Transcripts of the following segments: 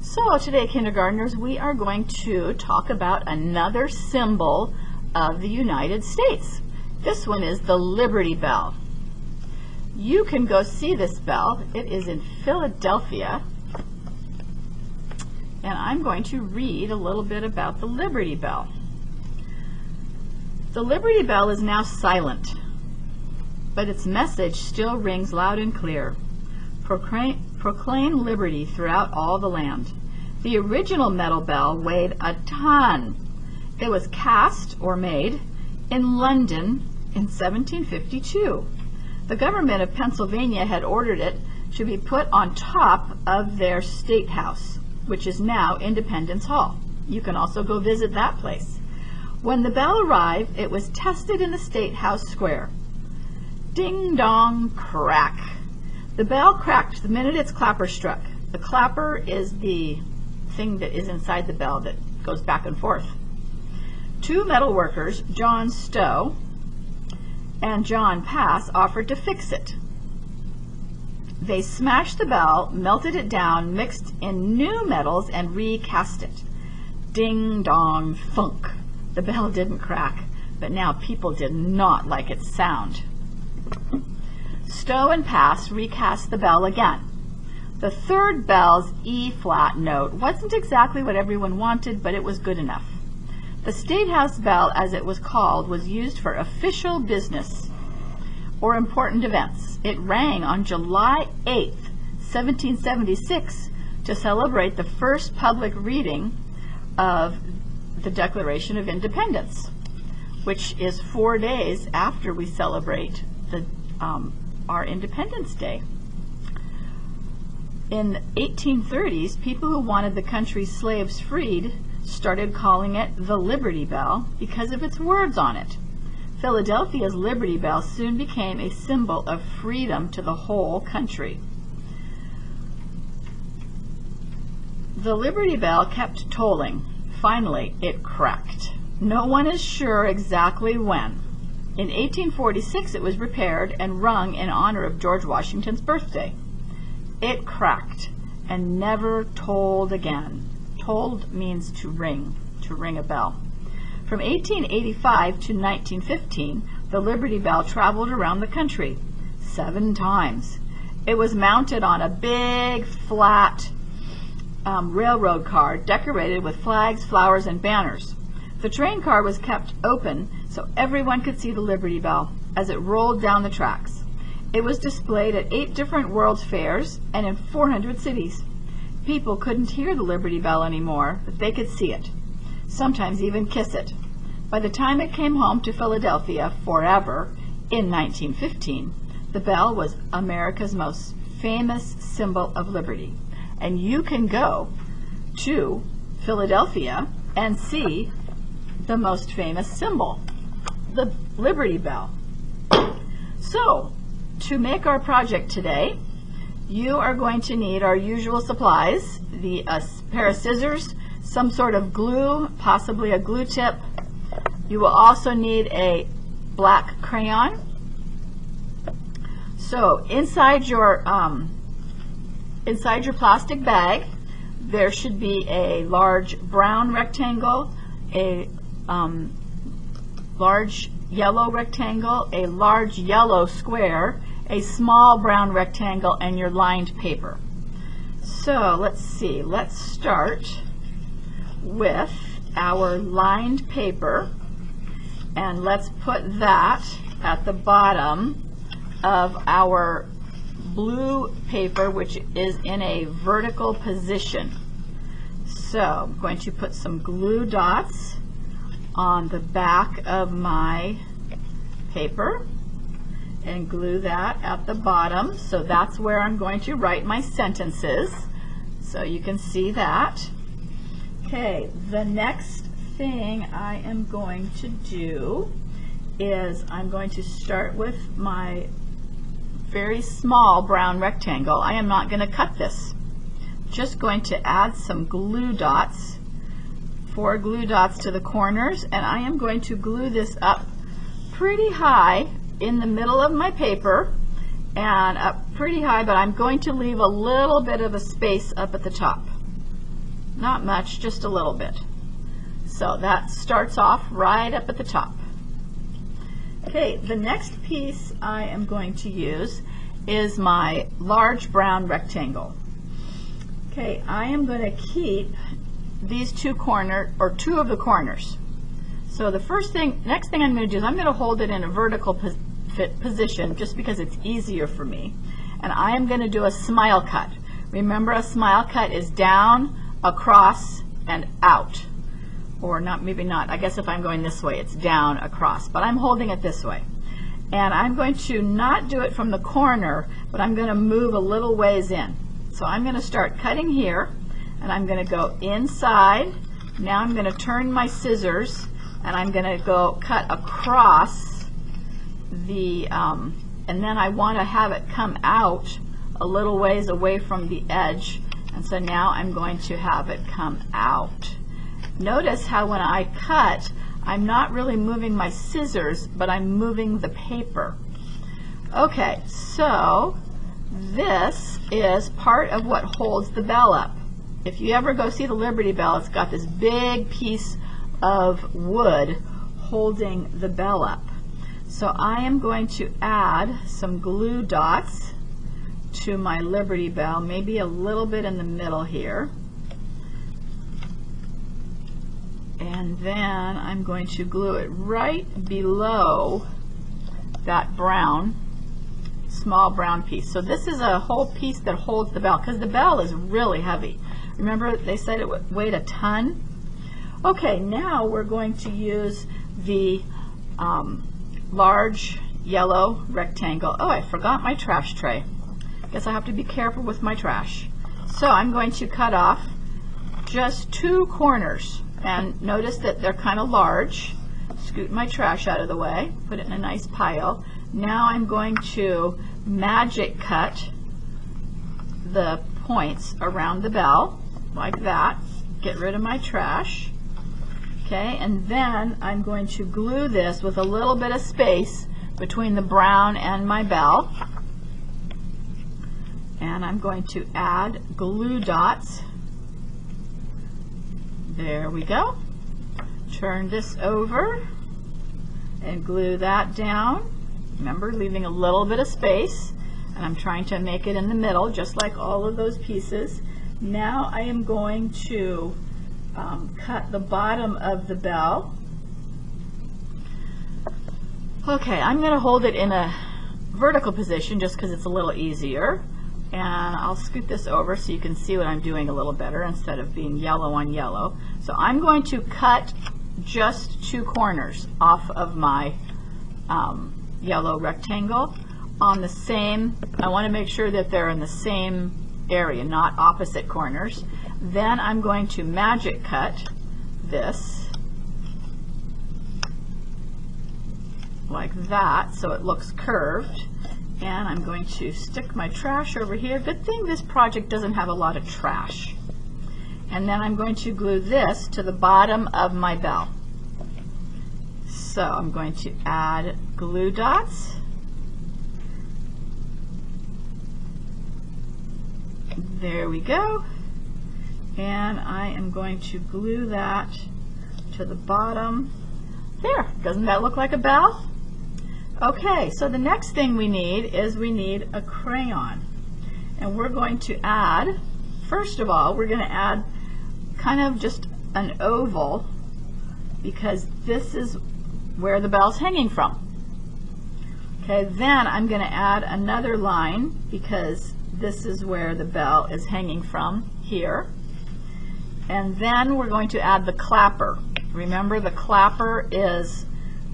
So today, kindergartners, we are going to talk about another symbol of the United States. This one is the Liberty Bell. You can go see this bell. It is in Philadelphia. And I'm going to read a little bit about the Liberty Bell. The Liberty Bell is now silent, but its message still rings loud and clear. Proclaim liberty throughout all the land. The original metal bell weighed a ton. It was cast or made in London in 1752. The government of Pennsylvania had ordered it to be put on top of their Statehouse, which is now Independence Hall. You can also go visit that place. When the bell arrived, it was tested in the Statehouse Square. Ding dong crack. The bell cracked the minute its clapper struck. The clapper is the thing that is inside the bell that goes back and forth. Two metal workers, John Stowe and John Pass, offered to fix it. They smashed the bell, melted it down, mixed in new metals, and recast it. Ding dong thunk. The bell didn't crack, but now people did not like its sound. Stowe and Pass recast the bell again. The third bell's E-flat note wasn't exactly what everyone wanted, but it was good enough. The Statehouse Bell, as it was called, was used for official business or important events. It rang on July 8th, 1776, to celebrate the first public reading of the Declaration of Independence, which is 4 days after we celebrate our Independence Day. In the 1830s, people who wanted the country's slaves freed started calling it the Liberty Bell because of its words on it. Philadelphia's Liberty Bell soon became a symbol of freedom to the whole country. The Liberty Bell kept tolling. Finally, it cracked. No one is sure exactly when. In 1846, it was repaired and rung in honor of George Washington's birthday. It cracked and never tolled again. Tolled means to ring a bell. From 1885 to 1915, the Liberty Bell traveled around the country 7 times. It was mounted on a big, flat railroad car decorated with flags, flowers, and banners. The train car was kept open so everyone could see the Liberty Bell as it rolled down the tracks. It was displayed at 8 different World's Fairs and in 400 cities. People couldn't hear the Liberty Bell anymore, but they could see it, sometimes even kiss it. By the time it came home to Philadelphia forever in 1915, the bell was America's most famous symbol of liberty. And you can go to Philadelphia and see the most famous symbol, the Liberty Bell. So, to make our project today, you are going to need our usual supplies, a pair of scissors, some sort of glue, possibly a glue tip. You will also need a black crayon. So inside your plastic bag, there should be a large brown rectangle, a large yellow rectangle, a large yellow square, a small brown rectangle, and your lined paper. So let's see, let's start with our lined paper, and let's put that at the bottom of our blue paper, which is in a vertical position. So I'm going to put some glue dots on the back of my paper and glue that at the bottom. So that's where I'm going to write my sentences. So you can see that. Okay, the next thing I am going to do is I'm going to start with my very small brown rectangle. I am not going to cut this. Just going to add some glue dots, 4 glue dots to the corners, and I am going to glue this up pretty high in the middle of my paper and up pretty high, but I'm going to leave a little bit of a space up at the top. Not much, just a little bit. So that starts off right up at the top. Okay, the next piece I am going to use is my large brown rectangle. Okay, I am going to keep these two of the corners. So the next thing I'm going to do is I'm going to hold it in a vertical position just because it's easier for me. And I am going to do a smile cut. Remember, a smile cut is down, across, and out. Or not, maybe not. I guess if I'm going this way, it's down, across. But I'm holding it this way. And I'm going to not do it from the corner, but I'm going to move a little ways in. So I'm going to start cutting here, and I'm going to go inside. Now I'm going to turn my scissors, and I'm going to go cut across the, and then I want to have it come out a little ways away from the edge. And so now I'm going to have it come out. Notice how when I cut, I'm not really moving my scissors, but I'm moving the paper. Okay, so this is part of what holds the bell up. If you ever go see the Liberty Bell, it's got this big piece of wood holding the bell up. So I am going to add some glue dots to my Liberty Bell, maybe a little bit in the middle here. And then I'm going to glue it right below that brown, small brown piece. So this is a whole piece that holds the bell, because the bell is really heavy. Remember they said it weighed a ton? Okay, now we're going to use the large yellow rectangle. Oh, I forgot my trash tray. Guess I have to be careful with my trash. So I'm going to cut off just two corners. And notice that they're kind of large. Scoot my trash out of the way, put it in a nice pile. Now I'm going to magic cut the points around the bell, like that. Get rid of my trash. Okay, and then I'm going to glue this with a little bit of space between the brown and my bell. And I'm going to add glue dots. There we go. Turn this over and glue that down. Remember, leaving a little bit of space. And I'm trying to make it in the middle, just like all of those pieces. Now I am going to cut the bottom of the bell. Okay, I'm going to hold it in a vertical position just because it's a little easier. And I'll scoot this over so you can see what I'm doing a little better instead of being yellow on yellow. So I'm going to cut just two corners off of my yellow rectangle on the same, I want to make sure that they're in the same area, not opposite corners. Then I'm going to magic cut this like that so it looks curved. And I'm going to stick my trash over here. Good thing this project doesn't have a lot of trash. And then I'm going to glue this to the bottom of my bell. So I'm going to add glue dots. There we go. And I am going to glue that to the bottom. There, doesn't that look like a bell? Okay, so the next thing we need is a crayon. And we're going to add, first of all, we're going to add kind of just an oval, because this is where the bell's hanging from. Okay, then I'm going to add another line, because this is where the bell is hanging from, here. And then we're going to add the clapper. Remember, the clapper is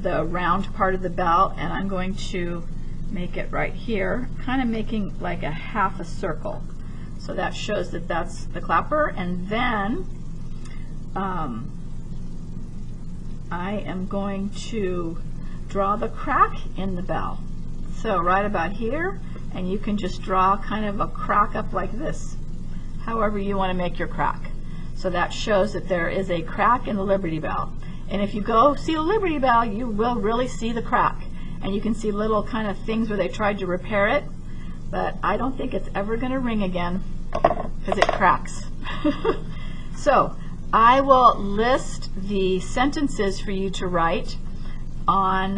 the round part of the bell, and I'm going to make it right here, kind of making like a half a circle. So that shows that that's the clapper. And then I am going to draw the crack in the bell. So right about here, and you can just draw kind of a crack up like this, however you want to make your crack. So that shows that there is a crack in the Liberty Bell. And if you go see the Liberty Bell, you will really see the crack. And you can see little kind of things where they tried to repair it. But I don't think it's ever going to ring again because it cracks. So I will list the sentences for you to write on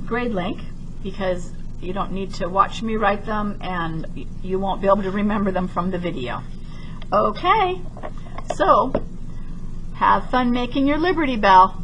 GradeLink, because you don't need to watch me write them and you won't be able to remember them from the video. Okay, so have fun making your Liberty Bell.